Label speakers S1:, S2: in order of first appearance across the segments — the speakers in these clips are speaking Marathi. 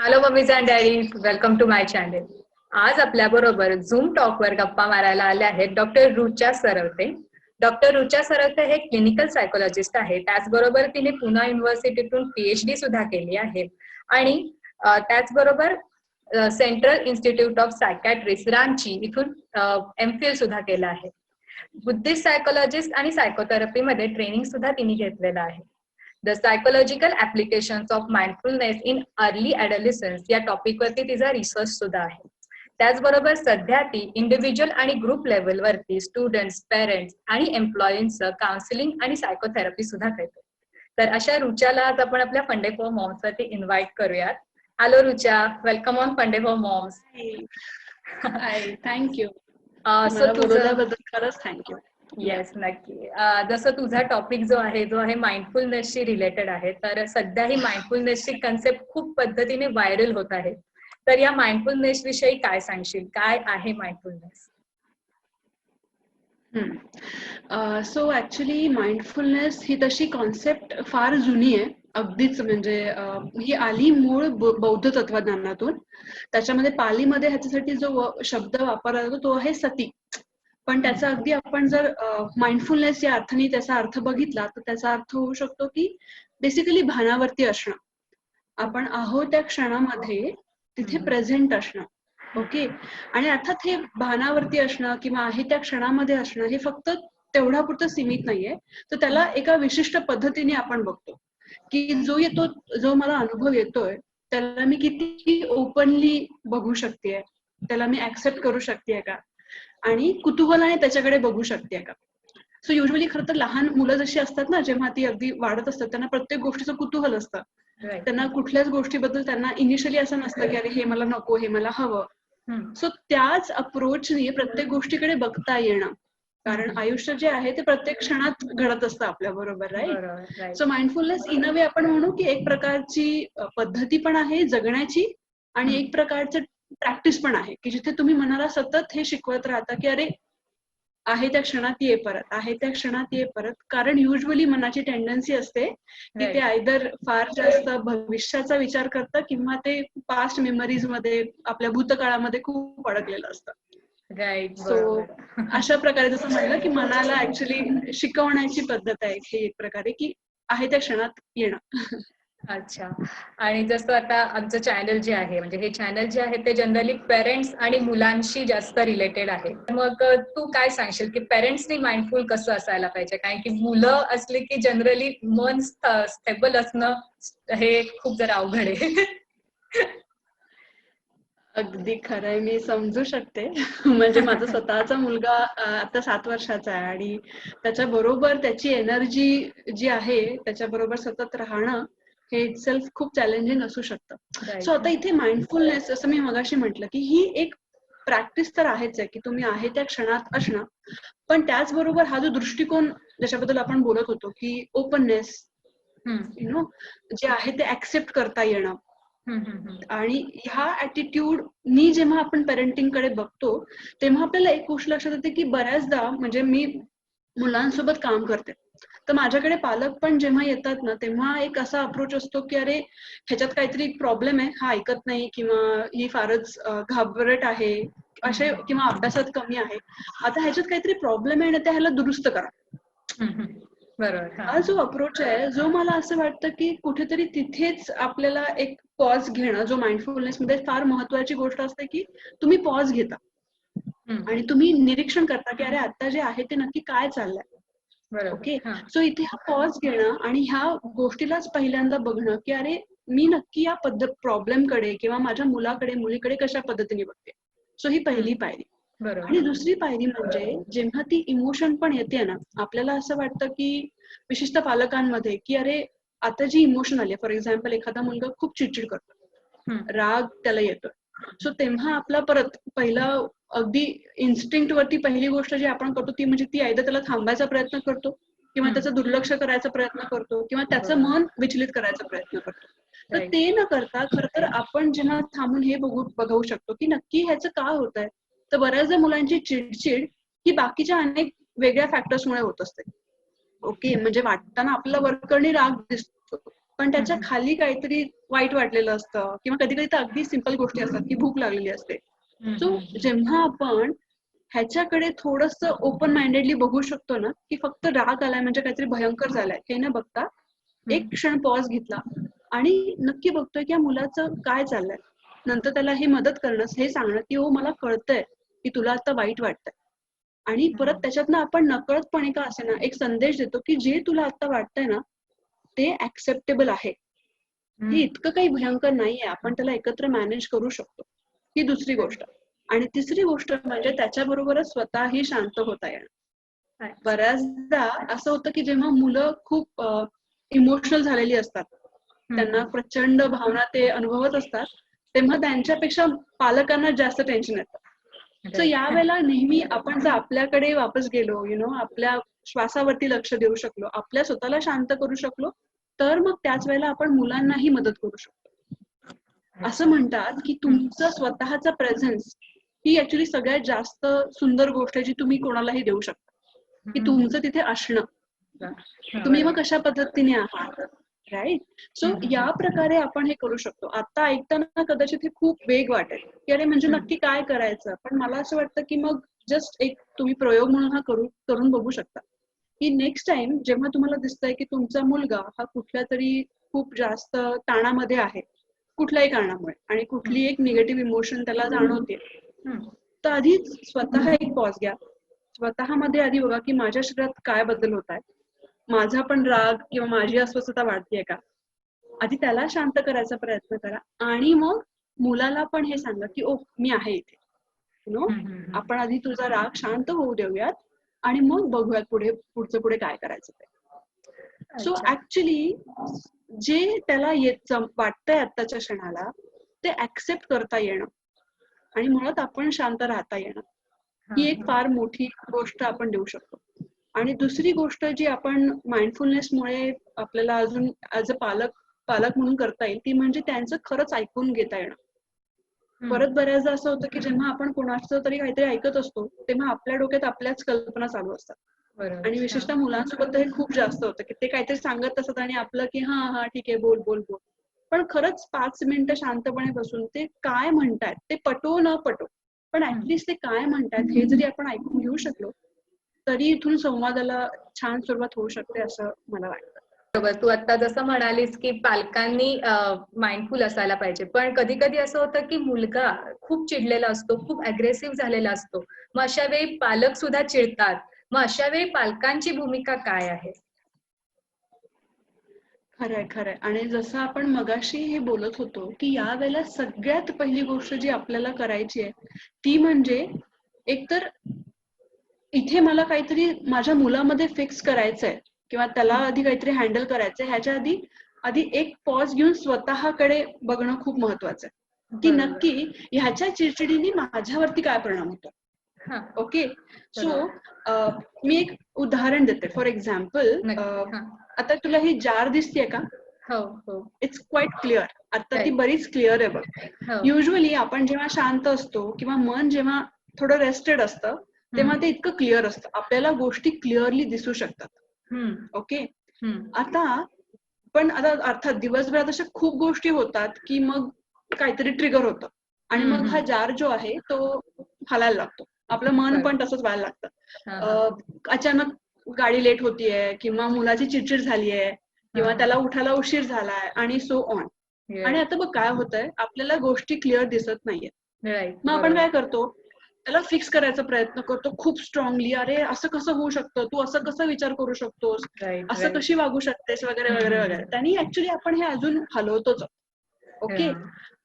S1: Hello mummies and daddies, welcome to my channel. आज आपल्या बरोबर झूम टॉकवर गप्पा मारायला आले आहेत डॉक्टर रुचा सरवते. डॉक्टर रुचा सरवते हे क्लिनिकल सायकोलॉजिस्ट आहे. त्याचबरोबर तिने पुणे युनिव्हर्सिटीतून PhD सुद्धा केली आहे आणि त्याचबरोबर central institute of psychiatrist Ranchi इथून MPhil सुद्धा केलं आहे. बुद्धिस्ट सायकोलॉजिस्ट आणि सायकोथेरपीमध्ये ट्रेनिंग सुद्धा तिने घेतलेलं आहे. The psychological applications of mindfulness in early adolescence या टॉपिकवरती तिचा रिसर्च सुद्धा आहे. त्याचबरोबर सध्या ती इंडिव्हिज्युअल आणि ग्रुप लेवलवरती स्टुडंट्स, पेरेंट्स आणि एम्प्लॉईंचं काउन्सिलिंग आणि सायकोथेरपी सुद्धा करते. तर अशा रुचाला आज आपण आपल्या फंडे फॉर मॉम्स वरती इन्व्हाइट करूयात. Hello Rucha, welcome on funday for moms.
S2: Hi, thank you.
S1: So
S2: बोलवल्याबद्दल खरंच थँक्यू.
S1: येस, नक्की. जसं तुझा टॉपिक जो आहे माइंडफुलनेसशी रिलेटेड आहे, तर सध्या ही माइंडफुलनेसची कन्सेप्ट खूप पद्धतीने व्हायरल होत आहे. तर या माइंडफुलनेस विषयी काय सांगशील? काय आहे माइंडफुलनेस?
S2: सो ऍक्च्युली माइंडफुलनेस ही तशी कॉन्सेप्ट फार जुनी आहे. अगदीच म्हणजे ही आली मूळ बौद्ध तत्वज्ञानातून. त्याच्यामध्ये पालीमध्ये ह्याच्यासाठी जो शब्द वापरला जातो तो आहे सती. पण त्याचा अगदी आपण जर माइंडफुलनेस या अर्थाने त्याचा अर्थ बघितला तर त्याचा अर्थ होऊ शकतो की बेसिकली भानावरती असणं. आपण आहोत त्या क्षणामध्ये तिथे प्रेझेंट असणं. ओके. आणि अर्थात हे भानावरती असणं किंवा आहे त्या क्षणामध्ये असणं हे फक्त तेवढा पुरतं सीमित नाहीये. तर त्याला एका विशिष्ट पद्धतीने आपण बघतो की जो मला अनुभव येतोय त्याला मी किती ओपनली बघू शकतेय, त्याला मी ऍक्सेप्ट करू शकतेय का, आणि कुतूहलाने त्याच्याकडे बघू शकते का. सो युजली खरं तर लहान मुलं जशी असतात ना, जेव्हा ती अगदी वाढत असतात त्यांना प्रत्येक गोष्टीचं कुतूहल असतं. त्यांना कुठल्याच गोष्टीबद्दल त्यांना इनिशियली असं नसतं की अरे हे मला नको, हे मला हवं. सो त्याच अप्रोचने प्रत्येक गोष्टीकडे बघता येणं, कारण आयुष्य जे आहे ते प्रत्येक क्षणात घडत असतं आपल्या बरोबर, राईट. सो माइंडफुलनेस इन अ वे आपण म्हणू की एक प्रकारची पद्धती पण आहे जगण्याची आणि एक प्रकारचं प्रॅक्टिस पण आहे की जिथे तुम्ही मनाला सतत हे शिकवत राहता की अरे आहे त्या क्षणात ये परत, आहे त्या क्षणात ये परत. कारण युजली मनाची टेंडन्सी असते की ते आयदर फार जास्त भविष्याचा विचार करतं किंवा ते पास्ट मेमरीज मध्ये आपल्या भूतकाळामध्ये खूप अडकलेलं असतं.
S1: राईट.
S2: सो अशा प्रकारे जसं म्हणलं की मनाला ऍक्च्युली शिकवण्याची पद्धत आहे ही एक प्रकारे की आहे त्या क्षणात येणं.
S1: अच्छा. आणि जसं आता आमचं चॅनल जे आहे, म्हणजे हे चॅनल जे आहे ते जनरली पेरेंट्स आणि मुलांशी जास्त रिलेटेड आहे. मग तू काय सांगशील की पेरेंट्सनी माइंडफुल कसं असायला पाहिजे? कारण की मुलं असले की जनरली मन स्टेबल असणं हे खूप जरा अवघड आहे.
S2: अगदी खरंय, मी समजू शकते. म्हणजे माझा स्वतःचा मुलगा आता 7 वर्षाचा आहे आणि त्याच्या बरोबर त्याची एनर्जी जी आहे त्याच्या बरोबर सतत राहणं हे इटसेल्फ खूप चॅलेंजिंग असू शकतं. सो आता इथे माइंडफुलनेस जसं मी मगाशी म्हटलं की ही एक प्रॅक्टिस तर आहेच आहे की तुम्ही आहे त्या क्षणात असणं, पण त्याचबरोबर हा जो दृष्टिकोन ज्याच्याबद्दल आपण बोलत होतो की ओपननेस, जे आहे ते ऍक्सेप्ट करता येणं, आणि ह्या ऍटिट्यूडनी जेव्हा आपण पेरेंटिंग कडे बघतो तेव्हा आपल्याला एक गोष्ट लक्षात येते की बऱ्याचदा म्हणजे मी मुलांसोबत काम करते तर माझ्याकडे पालक पण जेव्हा येतात ना तेव्हा एक असा अप्रोच असतो की अरे ह्याच्यात काहीतरी प्रॉब्लेम आहे, हा ऐकत नाही किंवा ही फारच घाबरट आहे असे, किंवा अभ्यासात कमी आहे, आता ह्याच्यात काहीतरी प्रॉब्लेम आहे ना, त्या ह्याला दुरुस्त करा.
S1: बरोबर.
S2: हा जो अप्रोच आहे जो मला असं वाटतं की कुठेतरी तिथेच आपल्याला एक पॉज घेणं, जो माइंडफुलनेस मध्ये फार महत्वाची गोष्ट असते की तुम्ही पॉज घेता आणि तुम्ही निरीक्षण करता की अरे आता जे आहे ते नक्की काय चाललंय. ओके. सो इथे हा पॉज घेणं आणि ह्या गोष्टीलाच पहिल्यांदा बघणं की अरे मी नक्की या प्रॉब्लेमकडे किंवा माझ्या मुलाकडे मुलीकडे कशा पद्धतीने बघते. सो ही पहिली पायरी. आणि दुसरी पायरी म्हणजे जेव्हा ती इमोशन पण येते ना, आपल्याला असं वाटतं की विशिष्ट पालकांमध्ये की अरे आता जी इमोशन आली, फॉर एक्झाम्पल एखादा मुलगा खूप चिडचिड करतो, राग त्याला येतोय, सो तेव्हा आपला परत पहिला अगदी इन्स्टिंक्ट वरती पहिली गोष्ट जी आपण करतो ती म्हणजे ती आयदर त्याला थांबायचा प्रयत्न करतो किंवा त्याचं दुर्लक्ष करायचा प्रयत्न करतो किंवा त्याचं मन विचलित करायचा प्रयत्न करतो. तर ते न करता खर तर आपण जेव्हा थांबून हे बघू शकतो की नक्की ह्याचं काय होत आहे, तर बऱ्याचदा मुलांची चिडचिड ही बाकीच्या अनेक वेगळ्या फॅक्टर्समुळे होत असते. ओके. म्हणजे वाटताना आपल्याला वरकरणी राग दिसतो पण त्याच्या खाली काहीतरी वाईट वाटलेलं असतं, किंवा कधी कधी तर अगदी सिंपल गोष्टी असतात की भूक लागलेली असते. सो जेव्हा आपण ह्याच्याकडे थोडस ओपन माइंडेडली बघू शकतो ना, की फक्त राग आलाय म्हणजे काहीतरी भयंकर झालंय हे न बघता एक क्षण पॉज घेतला आणि नक्की बघतोय की या मुलाचं काय चाललंय, नंतर त्याला हे मदत करणं, हे सांगणं की हो मला कळतंय की तुला आता वाईट वाटतंय, आणि परत त्याच्यातनं आपण नकळतपणे का असेना एक संदेश देतो की जे तुला आता वाटतंय ना ते ऍक्सेप्टेबल आहे, हे इतकं काही भयंकर नाहीये, आपण त्याला एकत्र मॅनेज करू शकतो. ही दुसरी गोष्ट. आणि तिसरी गोष्ट म्हणजे त्याच्याबरोबरच स्वतःही शांत होता येणं. बऱ्याचदा असं होतं की जेव्हा मुलं खूप इमोशनल झालेली असतात, त्यांना प्रचंड भावना ते अनुभवत असतात, तेव्हा त्यांच्यापेक्षा पालकांना जास्त टेन्शन येतं. सो यावेळेला नेहमी आपण जर आपल्याकडे वापस गेलो, आपल्या श्वासावरती लक्ष देऊ शकलो, आपल्या स्वतःला शांत करू शकलो, तर मग त्याच वेळेला आपण मुलांनाही मदत करू शकतो. असं म्हणतात की तुमचं स्वतःचा प्रेझेन्स ही ऍक्च्युली सगळ्यात जास्त सुंदर गोष्ट आहे जी तुम्ही कोणालाही देऊ शकता, की तुमचं तिथे असणं, तुम्ही मग कशा पद्धतीने आहात, राईट. सो या प्रकारे आपण हे करू शकतो. आता ऐकताना कदाचित हे खूप वेग वाटेल की अरे म्हणजे नक्की काय करायचं, पण मला असं वाटतं की मग जस्ट एक तुम्ही प्रयोग म्हणून हा करून बघू शकता की नेक्स्ट टाइम जेव्हा तुम्हाला दिसतंय की तुमचा मुलगा हा कुठल्या तरी खूप जास्त ताणामध्ये आहे कुठल्याही कारणामुळे, आणि कुठली एक निगेटिव्ह इमोशन त्याला जाणवते, तर आधी स्वतः एक पॉज घ्या, स्वतःमध्ये आधी बघा की माझ्या शरीरात काय बदल होत आहे, माझा पण राग किंवा माझी अस्वस्थता वाढतेय का, आधी त्याला शांत करायचा प्रयत्न करा, आणि मग मुलाला पण हे सांगा की ओ मी आहे इथे, आपण आधी तुझा राग शांत होऊ देऊयात आणि मग बघूयात पुढचं पुढे काय करायचं ते. सो ऍक्च्युली जे त्याला वाटतंय आत्ताच्या क्षणाला ते ऍक्सेप्ट करता येणं आणि मुळात आपण शांत राहता येणं, ही एक फार मोठी गोष्ट आपण देऊ शकतो. आणि दुसरी गोष्ट जी आपण माइंडफुलनेसमुळे आपल्याला अजून ऍज अ पालक म्हणून करता येईल ती म्हणजे त्यांचं खरंच ऐकून घेता येणं. परत बऱ्याचदा असं होतं की जेव्हा आपण कोणाचं तरी काहीतरी ऐकत असतो तेव्हा आपल्या डोक्यात आपल्याच कल्पना चालू असतात, आणि विशेषतः मुलांसोबत हे खूप जास्त होतं की ते काहीतरी सांगत असतात आणि आपलं की हा हा ठीक आहे बोल बोल बोल, पण खरंच 5 मिनिटं शांतपणे बसून ते काय म्हणतायत, ते पटो न पटो पण ऍटलिस्ट ते काय म्हणतायत हे जरी आपण ऐकून घेऊ शकलो तरी इथून संवादाला छान सुरुवात होऊ शकते असं मला वाटतं.
S1: बरोबर. तू आता जसं म्हणालीस की पालकांनी माइंडफुल असायला पाहिजे, पण कधी कधी असं होतं की मुलगा खूप चिडलेला असतो, खूप अग्रेसिव्ह झालेला असतो, मग अशा वेळी पालक सुद्धा चिडतात, मग अशा वेळी पालकांची भूमिका काय आहे?
S2: खरंय. आणि जसं आपण मगाशी हे बोलत होतो की या वेळेला सगळ्यात पहिली गोष्ट जी आपल्याला करायची आहे ती म्हणजे एकतर इथे मला काहीतरी माझ्या मुलामध्ये फिक्स करायचंय किंवा त्याला आधी काहीतरी हँडल करायचंय, ह्याच्या आधी एक पॉज घेऊन स्वतःकडे बघणं खूप महत्वाचं आहे की नक्की ह्याच्या चिडचिडीने माझ्यावरती काय परिणाम होतो. ओके. सो मी एक उदाहरण देते. फॉर एक्झाम्पल, आता तुला ही जार दिसतेय का? It's quite clear. आता ती बरीच क्लिअर आहे बघ. युजली आपण जेव्हा शांत असतो किंवा मन जेव्हा थोडं रेस्टेड असतं तेव्हा ते इतकं क्लिअर असतं, आपल्याला गोष्टी क्लिअरली दिसू शकतात. ओके. पण आता अर्थात दिवसभरात अशा खूप गोष्टी होतात की मग काहीतरी ट्रिगर होतं आणि मग हा जार जो आहे तो हलायला लागतो, आपलं मन पण तसंच व्हायला लागतं. अचानक गाडी लेट होतीये किंवा मुलाची चिडचिड झालीये किंवा त्याला उठायला उशीर झालाय आणि सो ऑन. आणि आता बघ काय होतंय, आपल्याला गोष्टी क्लिअर दिसत नाहीयेत, मग आपण काय करतो, त्याला फिक्स करायचा प्रयत्न करतो खूप स्ट्रॉंगली, अरे असं कसं होऊ शकतं, तू असं कसं विचार करू शकतोस, असं कशी वागू शकतेस वगैरे वगैरे वगैरे. त्यांनी ऍक्च्युली आपण हे अजून हलवतोच. ओके.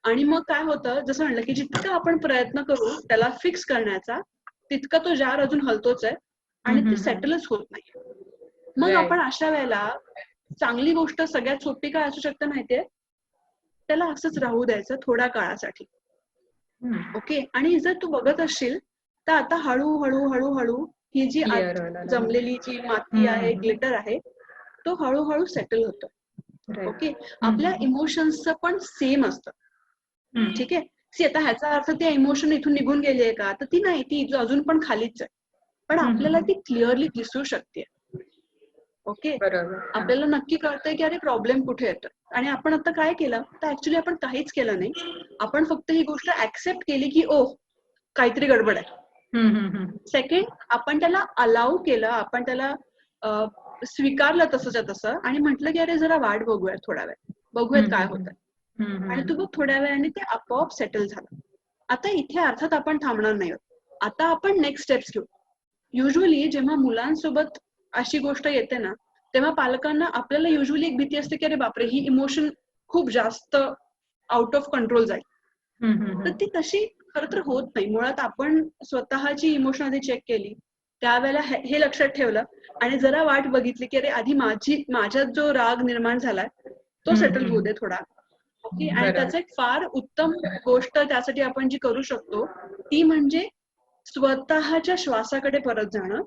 S2: आणि मग काय होतं, जसं म्हणलं की जितका आपण प्रयत्न करू त्याला फिक्स करण्याचा तितका तो जार अजून हलतोच आहे आणि ते सेटलच होत नाही. मग आपण अशा वेळेला चांगली गोष्ट सगळ्यात सोपी काय असू शकते माहितीये, त्याला असंच राहू द्यायचं थोड्या काळासाठी. ओके. आणि जर तू बघत असशील तर आता हळूहळू ही जी जमलेली जी माती आहे, ग्लिटर आहे, तो हळूहळू सेटल होतो. ओके. आपल्या इमोशन्सचं पण सेम असतं. ठीक आहे. आता ह्याचा अर्थ ते इमोशन इथून निघून गेलीये का, तर ती नाही, ती अजून पण खालीच आहे, पण आपल्याला ती क्लिअरली दिसू शकते. ओके.
S1: बरोबर.
S2: आपल्याला नक्की कळतंय की अरे प्रॉब्लेम कुठे येतोय, आणि आपण आता काय केलं तर ऍक्च्युली आपण काहीच केलं नाही. आपण फक्त ही गोष्ट ऍक्सेप्ट केली की ओ काहीतरी गडबड आहे. सेकंड, आपण त्याला अलाउ केलं, आपण त्याला स्वीकारलं तसंच्या तसं आणि म्हटलं की अरे जरा वाट बघूयात, थोडा वेळ बघूयात काय होतंय. आणि तू बघ थोड्या वेळाने ते आपोआप सेटल झालं. आता इथे अर्थात आपण थांबणार नाही आहोत. आता आपण नेक्स्ट स्टेप्स घेऊ. युजली जेव्हा मुलांसोबत अशी गोष्ट येते ना, तेव्हा पालकांना आपल्याला युजली एक भीती असते की अरे बापरे ही इमोशन खूप जास्त आउट ऑफ कंट्रोल जाईल. तर ती तशी खरं तर होत नाही. मुळात आपण स्वतःची इमोशन आधी चेक केली, त्यावेळेला हे लक्षात ठेवलं आणि जरा वाट बघितली की अरे आधी माझ्यात जो राग निर्माण झालाय तो सेटल होऊ दे थोडा. ओके. आणि त्याचं एक फार उत्तम गोष्ट त्यासाठी आपण जी करू शकतो ती म्हणजे स्वतःच्या श्वासाकडे परत जाणं,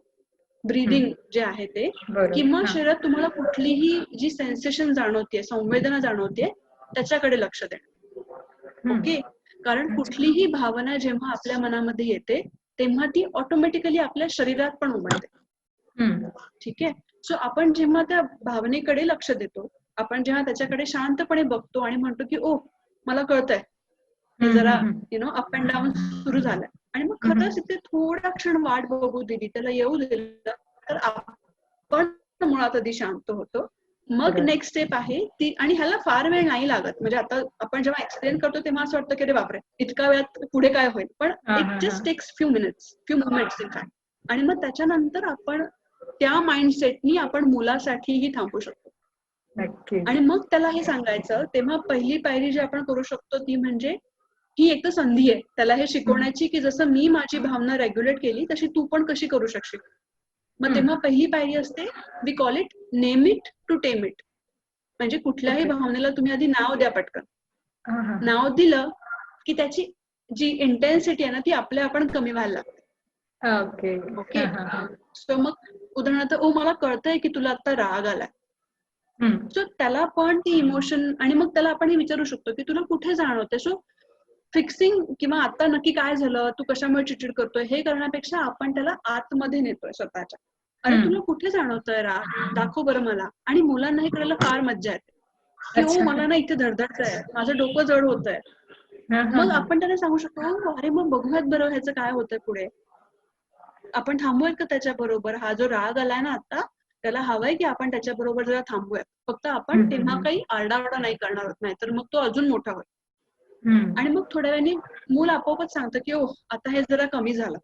S2: ब्रीदिंग जे आहे ते, किंवा शरीरात तुम्हाला कुठलीही जी सेन्सेशन जाणवते, संवेदना जाणवते, त्याच्याकडे लक्ष देणं. ओके. कारण कुठलीही भावना जेव्हा आपल्या मनामध्ये येते तेव्हा ती ऑटोमॅटिकली आपल्या शरीरात पण उमटते. ठीक आहे. सो आपण जेव्हा त्या भावनेकडे लक्ष देतो, आपण जेव्हा त्याच्याकडे शांतपणे बघतो आणि म्हणतो की ओ मला कळतंय, हे जरा अप अँड डाऊन सुरू झालंय, आणि मग खरंच इथे थोडा क्षण वाट बघू दिली, त्याला येऊ दिलं, तर आपण मुळात आधी शांत होतो. मग नेक्स्ट स्टेप आहे ती, आणि ह्याला फार वेळ नाही लागत. म्हणजे आता आपण जेव्हा एक्सप्लेन करतो तेव्हा असं वाटतं की अरे बापरे इतका वेळात पुढे काय होईल, पण it just takes few moments in fact. आणि मग त्याच्यानंतर आपण त्या माइंडसेटनी आपण मुलासाठीही थांबू शकतो. आणि मग त्याला हे सांगायचं, तेव्हा पहिली पायरी जी आपण करू शकतो ती म्हणजे ही एक तर संधी आहे त्याला हे शिकवण्याची की जसं मी माझी भावना रेग्युलेट केली तशी तू पण कशी करू शकशील. मग तेव्हा पहिली पायरी असते, we call it name it to tame it. म्हणजे कुठल्याही भावनेला तुम्ही आधी नाव द्या पटकन. नाव दिलं की त्याची जी इंटेन्सिटी आहे ना ती आपण कमी व्हायला लागते. ओके. सो मग उदाहरणार्थ ओ मला कळतंय की तुला आता राग आलाय. सो त्याला पण ती इमोशन, आणि मग त्याला आपण हे विचारू शकतो की तुला कुठे जाणवते. सो फिक्सिंग किंवा आता नक्की काय झालं, तू कशामुळे चिडचिड करतोय हे करण्यापेक्षा आपण त्याला आतमध्ये नेतोय स्वतःच्या. अरे तुला कुठे जाणवतोय राग, दाखव बरं मला. आणि मुलांना हे करायला फार मज्जा येते की हो मला ना इथे धडधडतंय, माझं डोकं जड होतंय. मग आपण त्यांना सांगू शकतो अरे मग बघूयात बरं ह्याचं काय होतंय पुढे, आपण थांबूयात का त्याच्या बरोबर. हा जो राग आलाय ना आता त्याला हवंय की आपण त्याच्या बरोबर जरा थांबूयात. फक्त आपण तेव्हा काही आरडाओरडा नाही करणार आहोत, नाही तर मग तो अजून मोठा होईल. आणि मग थोड्या वेळाने मूल आपोआपच सांगतं की ओ आता हे जरा कमी झालं,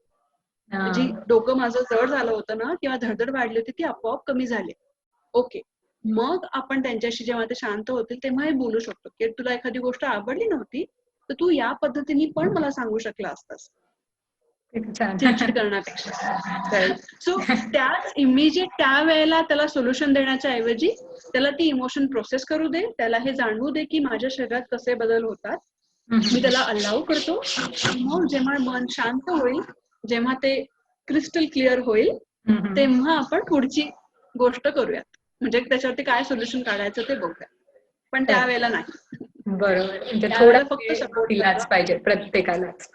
S2: जी डोकं माझं जड झालं होतं ना किंवा धडधड वाढली होती ती आपोआप कमी झाली. ओके. मग आपण त्यांच्याशी जेव्हा ते शांत होतील तेव्हा हे बोलू शकतो की तुला एखादी गोष्ट आवडली नव्हती तर तू या पद्धतीने पण मला सांगू शकला असतास चिडचिड करण्यापेक्षा. सो त्याच इमिजिएट त्या वेळेला त्याला सोल्युशन देण्याच्या ऐवजी त्याला ती इमोशन प्रोसेस करू दे, त्याला हे जाणवू दे की माझ्या शरीरात कसे बदल होतात. मी त्याला अलाउ करतो. मग जेव्हा मन शांत होईल, जेव्हा ते क्रिस्टल क्लिअर होईल तेव्हा आपण पुढची गोष्ट करूयात. म्हणजे त्याच्यावरती काय सोल्युशन काढायचं ते बघूया, पण त्यावेळेला नाही.
S1: बरोबर. म्हणजे थोडा फक्त सपोर्ट दिलाच पाहिजे प्रत्येकालाच,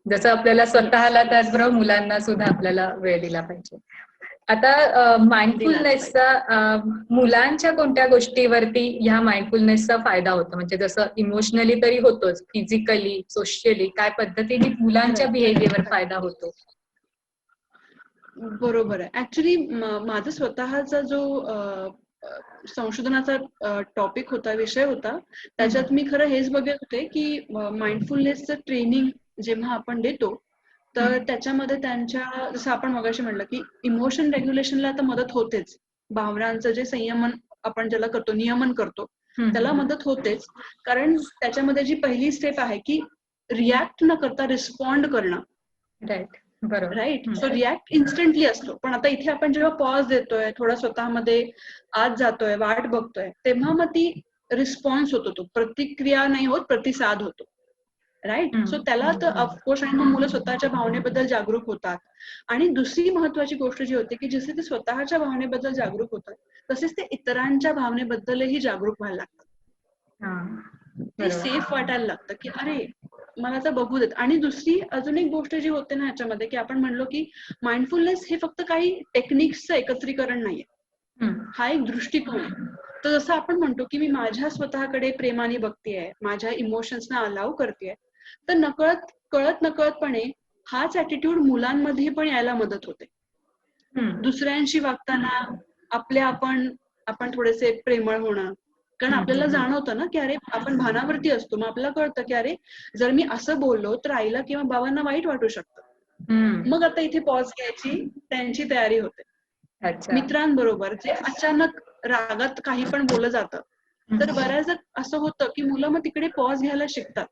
S1: जसं आपल्याला स्वतःला त्याचबरोबर मुलांना सुद्धा आपल्याला वेळ दिला पाहिजे. आता माइंडफुलनेसचा मुलांच्या कोणत्या गोष्टीवरती ह्या माइंडफुलनेसचा फायदा होतो, म्हणजे जसं इमोशनली तरी होतोच, फिजिकली सोशली काय पद्धतीने मुलांच्या बिहेवियर फायदा होतो.
S2: बरोबर आहे. ऍक्च्युली माझा स्वतःचा जो संशोधनाचा टॉपिक होता, विषय होता, त्याच्यात मी खरं हेच बघत होते की माइंडफुलनेसचं ट्रेनिंग जेव्हा आपण देतो तर त्याच्यामध्ये त्यांच्या, जसं आपण मगाशी म्हटलं की इमोशन रेग्युलेशनला तर मदत होतेच, भावनांचं जे संयमन आपण ज्याला करतो, नियमन करतो, त्याला मदत होतेच. कारण त्याच्यामध्ये जी पहिली स्टेप आहे की रिॲक्ट न करता रिस्पॉन्ड करणं. राईट. सो रिॲक्ट इन्स्टंटली असतो, पण आता इथे आपण जेव्हा पॉज देतोय, थोडा स्वतःमध्ये आत जातोय, वाट बघतोय, तेव्हा मग ती रिस्पॉन्स होतो, तो प्रतिक्रिया नाही होत, प्रतिसाद होतो. राईट. सो त्याला तर ऑफकोर्स, आणि मग मुलं स्वतःच्या भावनेबद्दल जागरूक होतात. आणि दुसरी महत्वाची गोष्ट जी होते की जसे ते स्वतःच्या भावनेबद्दल जागरूक होतात तसेच ते इतरांच्या भावनेबद्दलही जागरूक व्हायला लागतात. ते सेफ वाटायला लागतं की अरे मला आता बघू देत. आणि दुसरी अजून एक गोष्ट जी होते ना ह्याच्यामध्ये की आपण म्हणलो की माइंडफुलनेस हे फक्त काही टेक्निक्सचं एकत्रीकरण नाहीये. हा एक दृष्टिकोन आहे. तर जसं आपण म्हणतो की मी माझ्या स्वतःकडे प्रेमाने बघतेय, माझ्या इमोशन्सना अलाव करतेय, तर कळत नकळतपणे हाच ऍटिट्यूड मुलांमध्ये पण यायला मदत होते. दुसऱ्यांशी वागताना आपण थोडेसे प्रेमळ होणं, कारण आपल्याला जाणवतं ना की अरे आपण भानावरती असतो, मग आपल्याला कळतं की अरे जर मी असं बोललो तर आईला किंवा बाबांना वाईट वाटू शकतं. मग आता इथे पॉज घ्यायची त्यांची तयारी होते. मित्रांबरोबर जे अचानक रागात काही पण बोललं जातं, तर बऱ्याचदा असं होतं की मुलं मग तिकडे पॉज घ्यायला शिकतात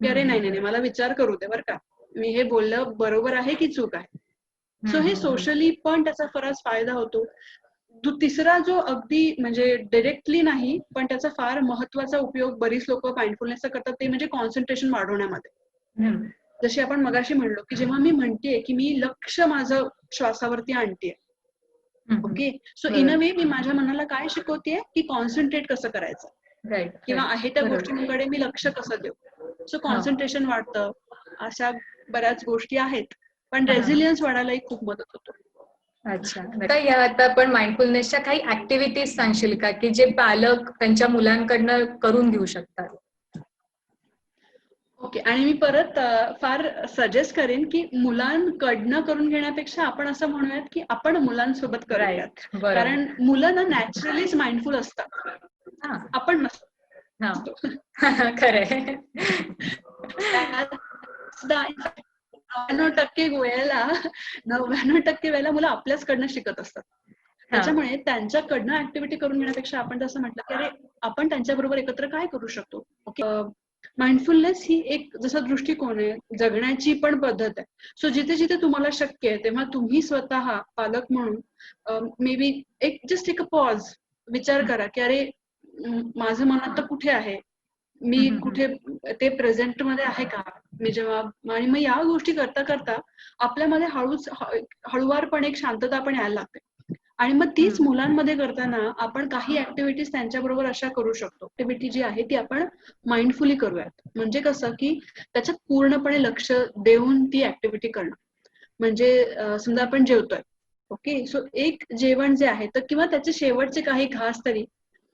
S2: की अरे नाही नाही मला विचार करू दे बरं का, मी हे बोललं बरोबर आहे की चूक आहे. सो हे सोशली पण त्याचा बराच फायदा होतो. तिसरा जो अगदी म्हणजे डायरेक्टली नाही पण त्याचा फार महत्वाचा उपयोग बरीच लोक माइंडफुलनेसचा करतात, ते म्हणजे कॉन्सन्ट्रेशन वाढवण्यामध्ये. जशी आपण मगाशी म्हणलो की जेव्हा मी म्हणतेय की मी लक्ष माझं श्वासावरती आणतेय, ओके, सो इन अ वे मी माझ्या मनाला काय शिकवतेय की कॉन्सन्ट्रेट कसं करायचं किंवा आहे त्या गोष्टींकडे मी लक्ष कसं देऊ. सो कॉन्सन्ट्रेशन वाढतं, अशा बऱ्याच गोष्टी आहेत, पण रेझिलियन्स वाढायलाही खूप मदत होतो.
S1: अच्छा, आता आपण माइंडफुलनेसच्या काही ऍक्टिव्हिटीज सांगशील का की जे पालक त्यांच्या मुलांकडनं करून घेऊ शकतात?
S2: ओके, आणि मी परत फार सजेस्ट करेन की मुलांकडनं करून घेण्यापेक्षा आपण असं म्हणूयात की आपण मुलांसोबत करूयात, कारण मुलं ना नॅचरलीच माइंडफुल असतात, आपण नसतो.
S1: खरंय.
S2: 99% वेळेला मुलं आपल्याचकडनं शिकत असतात. त्याच्यामुळे त्यांच्याकडनं ऍक्टिव्हिटी करून घेण्यापेक्षा आपण जसं म्हटलं की अरे आपण त्यांच्याबरोबर एकत्र काय करू शकतो. ओके, माइंडफुलनेस ही एक जसा दृष्टिकोन आहे, जगण्याची पण पद्धत आहे. सो जिथे जिथे तुम्हाला शक्य आहे तेव्हा तुम्ही स्वतः पालक म्हणून मे बी जस्ट एक पॉज, विचार करा की अरे माझं मन आता कुठे आहे, मी कुठे ते प्रेझेंट मध्ये आहे का मी जेव्हा, आणि मग या गोष्टी करता करता आपल्यामध्ये हळूवारपणे एक शांतता पण यायला लागते. आणि मग तीच मुलांमध्ये करताना आपण काही ऍक्टिव्हिटीज त्यांच्याबरोबर अशा करू शकतो. ऍक्टिव्हिटी जी आहे ती आपण माइंडफुली करूयात. म्हणजे कसं की त्याच्यात पूर्णपणे लक्ष देऊन ती ऍक्टिव्हिटी करणं. म्हणजे समजा आपण जेवतोय, ओके, सो एक जेवण जे आहे तर किंवा त्याचे शेवटचे काही घास तरी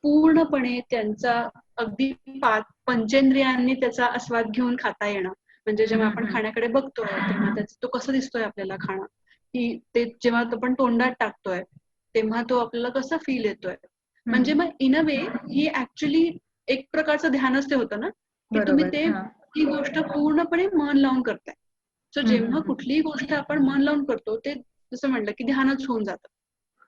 S2: पूर्णपणे त्यांचा अगदी पंचेंद्रियांनी त्याचा आस्वाद घेऊन खाता येणं. म्हणजे जेव्हा आपण खाण्याकडे बघतोय तेव्हा तो कसं दिसतोय आपल्याला खाणं, की ते जेव्हा आपण तोंडात टाकतोय तेव्हा तो आपल्याला कसा फील येतोय. म्हणजे मग in a way he actually एक प्रकारचं ध्यानच ते होतं ना, की तुम्ही ती गोष्ट पूर्णपणे मन लावून करताय. सो जेव्हा कुठलीही गोष्ट आपण मन लावून करतो ते जसं म्हटलं की ध्यानच होऊन जातं.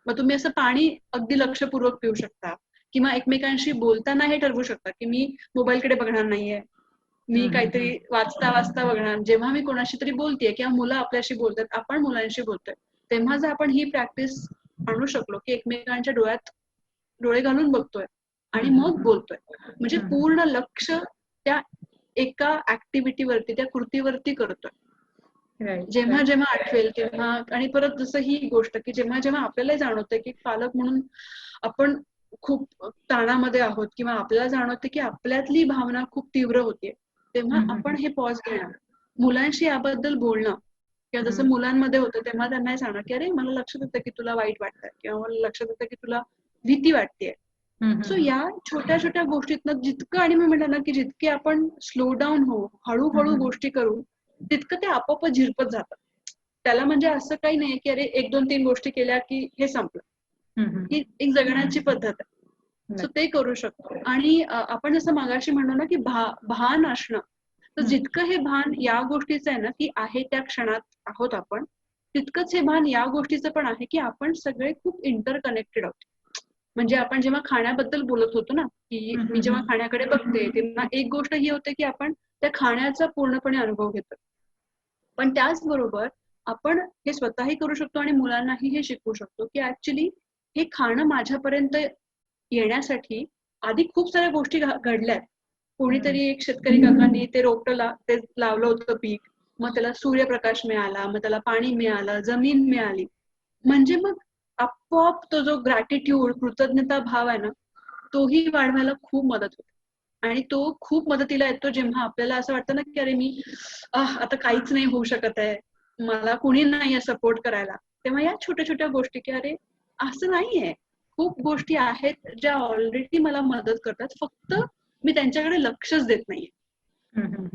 S2: मग तुम्ही असं पाणी अगदी लक्षपूर्वक पिऊ शकता किंवा एकमेकांशी बोलताना हे ठरवू शकता की मी मोबाईलकडे बघणार नाहीये, मी काहीतरी वाचता बघणार. जेव्हा मी कोणाशी तरी बोलतेय किंवा मुलं आपल्याशी बोलतात, आपण मुलांशी बोलतोय, तेव्हा जर आपण ही प्रॅक्टिस आणू शकलो की एकमेकांच्या डोळ्यात डोळे घालून बघतोय आणि मग बोलतोय, म्हणजे पूर्ण लक्ष त्या एका ऍक्टिव्हिटीवरती, त्या कृतीवरती करतोय. जेव्हा जेव्हा आठवेल तेव्हा, आणि परत जसं ही गोष्ट की जेव्हा जेव्हा आपल्याला जाणवतंय की पालक म्हणून आपण खूप ताणामध्ये आहोत किंवा आपल्याला जाणवतं की आपल्यातली भावना खूप तीव्र होतीये, तेव्हा आपण हे पॉज घेणं, मुलांशी याबद्दल बोलणं, किंवा जसं मुलांमध्ये होतं तेव्हा त्यांना सांगणं की अरे मला लक्षात येतं की तुला वाईट वाटतंय किंवा मला लक्षात येतं की तुला भीती वाटतेय. सो या छोट्या छोट्या गोष्टीतनं जितकं, आणि मी म्हणलं ना की जितके आपण स्लो डाऊन होऊ, हळूहळू गोष्टी करू, तितकं ते आपोआप झिरपत जातं. त्याला म्हणजे असं काही नाही की अरे 1, 2, 3 गोष्टी केल्या की हे संपलं. ही एक जगण्याची पद्धत आहे. सो ते करू शकतो. आणि आपण जसं मगाशी म्हणलो ना की भान असणं, तर जितकं हे भान या गोष्टीचं आहे ना की आहे त्या क्षणात आहोत आपण, तितकंच हे भान या गोष्टीचं पण आहे की आपण सगळे खूप इंटरकनेक्टेड आहोत. म्हणजे आपण जेव्हा खाण्याबद्दल बोलत होतो ना की मी जेव्हा खाण्याकडे बघते तेव्हा एक गोष्ट ही होते की आपण त्या खाण्याचा पूर्णपणे अनुभव घेतो, पण त्याचबरोबर आपण हे स्वतःही करू शकतो आणि मुलांनाही हे शिकवू शकतो की ऍक्च्युली हे खाणं माझ्यापर्यंत येण्यासाठी आधी खूप साऱ्या गोष्टी घडल्यात. कोणीतरी एक शेतकरी काकांनी ते रोपटं ते लावलं होतं पीक, मग त्याला सूर्यप्रकाश मिळाला, मग त्याला पाणी मिळालं, जमीन मिळाली, म्हणजे मग आपोआप तो जो ग्रॅटिट्यूड, कृतज्ञता भाव आहे ना, तोही वाढवायला खूप मदत होते. आणि तो खूप मदतीला येतो जेव्हा आपल्याला असं वाटतं ना की अरे मी आता काहीच नाही होऊ शकत आहे, मला कुणी नाहीये सपोर्ट करायला, तेव्हा या छोट्या छोट्या गोष्टी की अरे असं नाहीये, खूप गोष्टी आहेत ज्या ऑलरेडी मला मदत करतात, फक्त मी त्यांच्याकडे लक्षच देत नाहीये.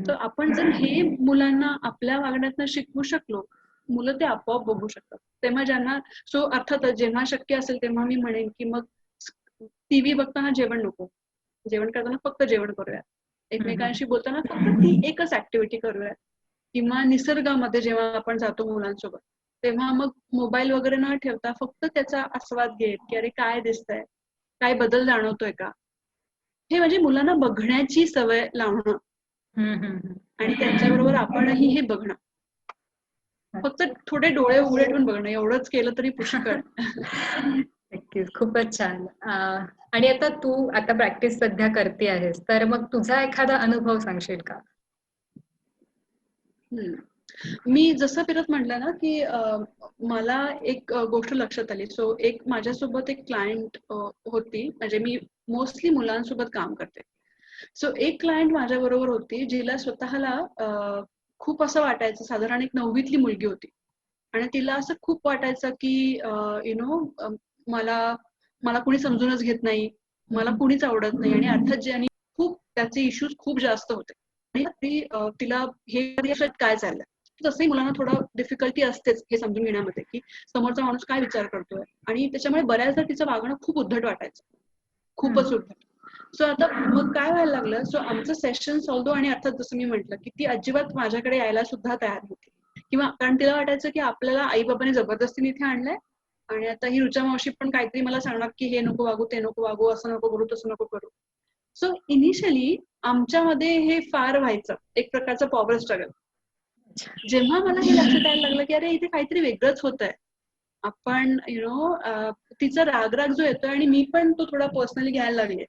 S2: तर आपण जर हे मुलांना आपल्या वागण्यातनं शिकवू शकलो, मुलं ते आपोआप बघू शकतात. तेव्हा ज्यांना अर्थातच जेव्हा शक्य असेल तेव्हा मी म्हणेन की मग टीव्ही बघताना जेवण नको, जेवण करताना फक्त जेवण करूया, एकमेकांशी बोलताना फक्त ती एकच ऍक्टिव्हिटी करूया, किंवा निसर्गामध्ये जेव्हा आपण जातो मुलांसोबत तेव्हा मग मोबाईल वगैरे न ठेवता फक्त त्याचा आस्वाद घेत की अरे काय दिसतंय, काय बदल जाणवतोय का, हे म्हणजे मुलांना बघण्याची सवय लावणं आणि त्यांच्याबरोबर आपणही हे बघणं. फक्त थोडे डोळे उघडे ठेवून बघणं, एवढंच केलं तरी पुष्कळ.
S1: नक्कीच, खूपच छान. आणि आता तू प्रॅक्टिस सध्या करते आहेस, तर मग तुझा एखादा अनुभव सांगशील का?
S2: मी जसं फिरत म्हटलं ना की मला एक गोष्ट लक्षात आली. एक माझ्यासोबत एक क्लायंट होती, म्हणजे मी मोस्टली मुलांसोबत काम करते. एक क्लायंट माझ्या बरोबर होती जिला स्वतःला खूप असं वाटायचं, साधारण एक 9वीतली मुलगी होती आणि तिला असं खूप वाटायचं की मला कुणी समजूनच घेत नाही, मला कुणीच आवडत नाही, आणि अर्थात ज्यांनी खूप त्याचे इश्यूज खूप जास्त होते आणि तिला हे काय चाललंय. तसंही मुलांना थोडं डिफिकल्टी असतेच हे समजून घेण्यामध्ये की समोरचा माणूस काय विचार करतोय, आणि त्याच्यामुळे बऱ्याचदा तिचं वागणं खूप उद्धट वाटायचं, खूपच उद्धट. आता मग काय व्हायला लागलं, आमचं सेशन सॉल्व्ह, आणि अर्थात जसं मी म्हटलं की ती अजिबात माझ्याकडे यायला सुद्धा तयार नव्हती, किंवा कारण तिला वाटायचं की आपल्याला आई बाबांनी जबरदस्तीने इथे आणलंय आणि आता ही रुचा मावशी पण काहीतरी मला सांगणार की हे नको वागू, ते नको वागू, असं नको करू, तसं नको करू. इनिशियली आमच्यामध्ये हे फार व्हायचं, एक प्रकारचं पॉवर स्ट्रगल. जेव्हा मला हे लक्षात यायला लागलं की अरे इथे काहीतरी वेगळंच होतंय, आपण तिचा राग जो येतोय आणि मी पण तो थोडा पर्सनली घ्यायला लागले,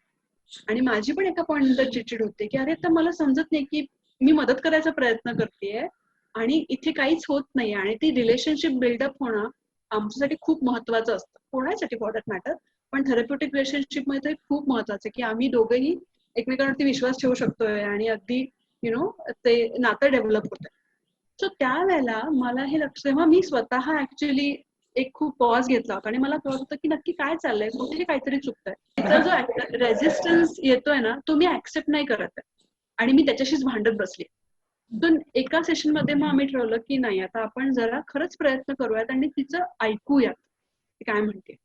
S2: आणि माझी पण एका पॉइंट नंतर चिडचिड होते की अरे आता मला समजत नाही की मी मदत करायचा प्रयत्न करतेय आणि इथे काहीच होत नाही, आणि ती रिलेशनशिप बिल्डअप होणं आमच्यासाठी खूप महत्वाचं असतं, कोणासाठी फॉर दॅट मॅटर, पण थेरप्युटिक रिलेशनशिप मध्ये खूप महत्वाचं की आम्ही दोघंही एकमेकांवरती विश्वास ठेवू शकतोय आणि अगदी ते नातं डेव्हलप होतंय. त्यावेळेला मला हे तेव्हा मी स्वतः ऍक्च्युली एक खूप पॉज घेतला होता आणि मला कळत होतं की नक्की काय चाललंय, कुठे काहीतरी चुकतंय. तिचा जो रेझिस्टन्स येतोय ना तो मी ऍक्सेप्ट नाही करत आहे, आणि मी त्याच्याशीच भांडत बसली. एका सेशन मध्ये मग आम्ही ठरवलं की नाही, आता आपण जरा खरंच प्रयत्न करूयात आणि तिचं ऐकूयात ती काय म्हणते.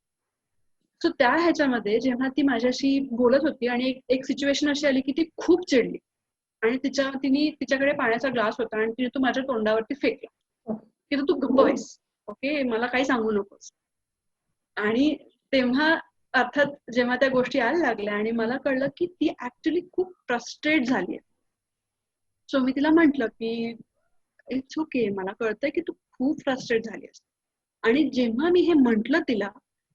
S2: त्या ह्याच्यामध्ये जेव्हा ती माझ्याशी बोलत होती आणि एक सिच्युएशन अशी आली की ती खूप चिडली आणि तिच्याकडे पाण्याचा ग्लास होता आणि तिने तो माझ्या तोंडावरती फेकला की तू गप्प बस, ओके, मला काही सांगू नकोस. आणि तेव्हा अर्थात जेव्हा त्या गोष्टी यायला लागल्या आणि मला कळलं की ती ऍक्च्युली खूप फ्रस्ट्रेट झाली आहे. मी तिला म्हंटल की इट्स ओके, मला कळतंय की तू खूप फ्रस्ट्रेट झाली आहेस. आणि जेव्हा मी हे म्हंटल तिला,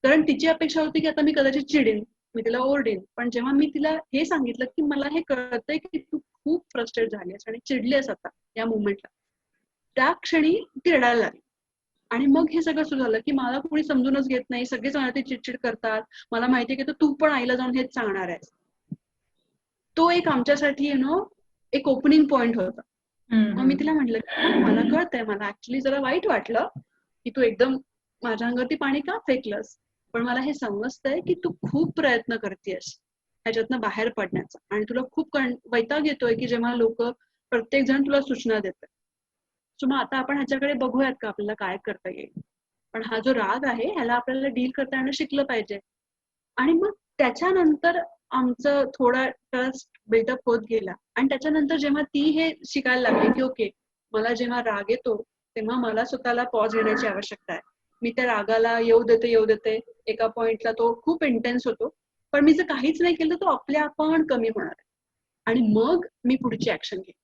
S2: कारण तिची अपेक्षा होती की आता मी कदाचित चिडेन, मी तिला ओरडेन, पण जेव्हा मी तिला हे सांगितलं की मला हे कळतंय की तू खूप फ्रस्ट्रेट झाली आहेस आणि चिडली आहेस आता या मुवमेंटला, त्या क्षणी ती रडायला लागली. आणि मग हे सगळं सुरू झालं की मला कोणी समजूनच घेत नाही, सगळेच मला ते चिडचिड करतात, मला माहितीये की तू पण आईला जाऊन हेच सांगणार आहेस. तो एक आमच्यासाठी एक ओपनिंग पॉइंट होता. मग मी तिला म्हटलं मला कळतंय, मला ऍक्च्युली जरा वाईट वाटलं की तू एकदम माझ्या अंगावरती पाणी का फेकलंस, पण मला हे समजतंय की तू खूप प्रयत्न करतेयस ह्याच्यातनं बाहेर पडण्याचा, आणि तुला खूप वैताग येतोय की जेव्हा लोक प्रत्येक जण तुला सूचना देतात. मग आता आपण ह्याच्याकडे बघूयात का आपल्याला काय करता येईल, पण हा जो राग आहे ह्याला आपल्याला डील करता येणं शिकलं पाहिजे. आणि मग त्याच्यानंतर आमचं थोडा ट्रस्ट बिल्डअप होत गेला, आणि त्याच्यानंतर जेव्हा ती हे शिकायला लागली की ओके, मला जेव्हा राग येतो तेव्हा मला स्वतःला पॉज घेण्याची आवश्यकता आहे, मी त्या रागाला येऊ देते, एका पॉइंटला तो खूप इंटेन्स होतो, पण मी जर काहीच नाही केलं तो आपल्या आपण कमी होणार आहे, आणि मग मी पुढची ऍक्शन घेईन.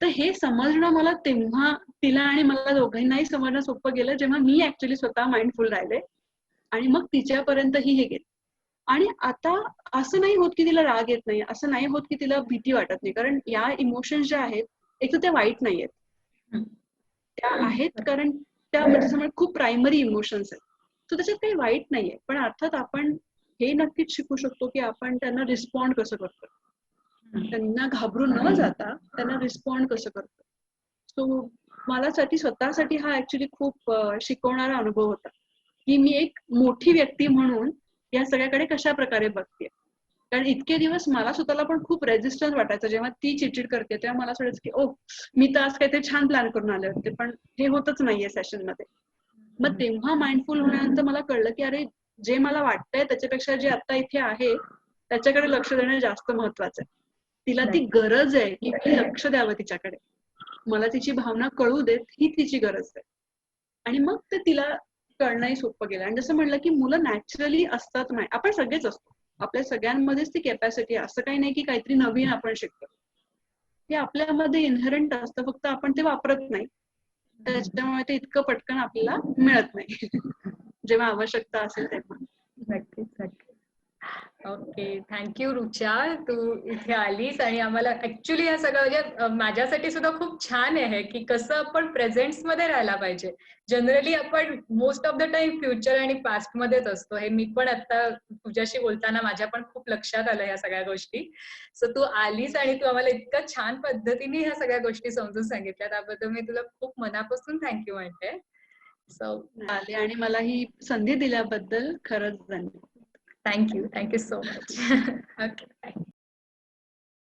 S2: तर हे समजणं मला तेव्हा, तिला आणि मला दोघांनाही समजणं सोपं गेलं जेव्हा मी ऍक्च्युली स्वतः माइंडफुल राहिले आणि मग तिच्यापर्यंतही हे गेले. आणि आता असं नाही होत की तिला राग येत नाही, असं नाही होत की तिला भीती वाटत नाही, कारण या इमोशन्स ज्या आहेत एक तर त्या वाईट नाही आहेत, त्या आहेत कारण त्या म्हणजे खूप प्रायमरी इमोशन्स आहेत, तर त्याच्यात काही वाईट नाहीये. पण अर्थात आपण हे नक्कीच शिकू शकतो की आपण त्यांना रिस्पॉन्ड कसं करतो, त्यांना घाबरून न जाता त्यांना रिस्पॉन्ड कसं करतो. मला स्वतःसाठी हा ऍक्च्युली खूप शिकवणारा अनुभव होता की मी एक मोठी व्यक्ती म्हणून या सगळ्याकडे कशा प्रकारे बघते. कारण इतके दिवस मला स्वतःला पण खूप रेजिस्टन्स वाटायचं. जेव्हा ती चिडचिड करते तेव्हा मला असं वाटायचं की ओ, मी तर आज काहीतरी छान प्लॅन करून आले होते, पण हे होतच नाहीये सेशन मध्ये. मग तेव्हा माइंडफुल होण्यानंतर मला कळलं की अरे, जे मला वाटतंय त्याच्यापेक्षा जे आता इथे आहे त्याच्याकडे लक्ष देणं जास्त महत्वाचं आहे. तिला ती गरज आहे की मी लक्ष द्यावं तिच्याकडे, मला तिची भावना कळू देत, ही तिची गरज आहे. आणि मग ते तिला कळणंही सोपं गेलं. आणि जसं म्हणलं की मुलं नॅचरली असतात, आपण सगळेच असतो, आपल्या सगळ्यांमध्येच ती कॅपॅसिटी आहे. असं काही नाही की काहीतरी नवीन आपण शिकतो, ते आपल्यामध्ये इनहेरंट असतं, फक्त आपण ते वापरत नाही. त्याच्यामुळे ते इतकं पटकन आपल्याला मिळत नाही जेव्हा आवश्यकता असेल तेव्हा.
S1: नक्कीच नक्कीच. ओके, थँक्यू रुचा, तू इथे आलीस आणि आम्हाला ऍक्च्युली हे सगळं म्हणजे माझ्यासाठी सुद्धा खूप छान आहे की कसं आपण प्रेझेंट्स मध्ये राहायला पाहिजे. जनरली आपण most of the time future आणि पास्ट मध्येच असतो. हे मी पण आता तुझ्याशी बोलताना माझ्या पण खूप लक्षात आलं ह्या सगळ्या गोष्टी. सो तू आलीस आणि तू आम्हाला इतक्या छान पद्धतीने ह्या सगळ्या गोष्टी समजून सांगितल्या, त्याबद्दल मी तुला खूप मनापासून थँक्यू म्हणते. सो
S2: आले आणि मला ही संधी दिल्याबद्दल खरंच धन्यवाद.
S1: Thank you so much. ओके.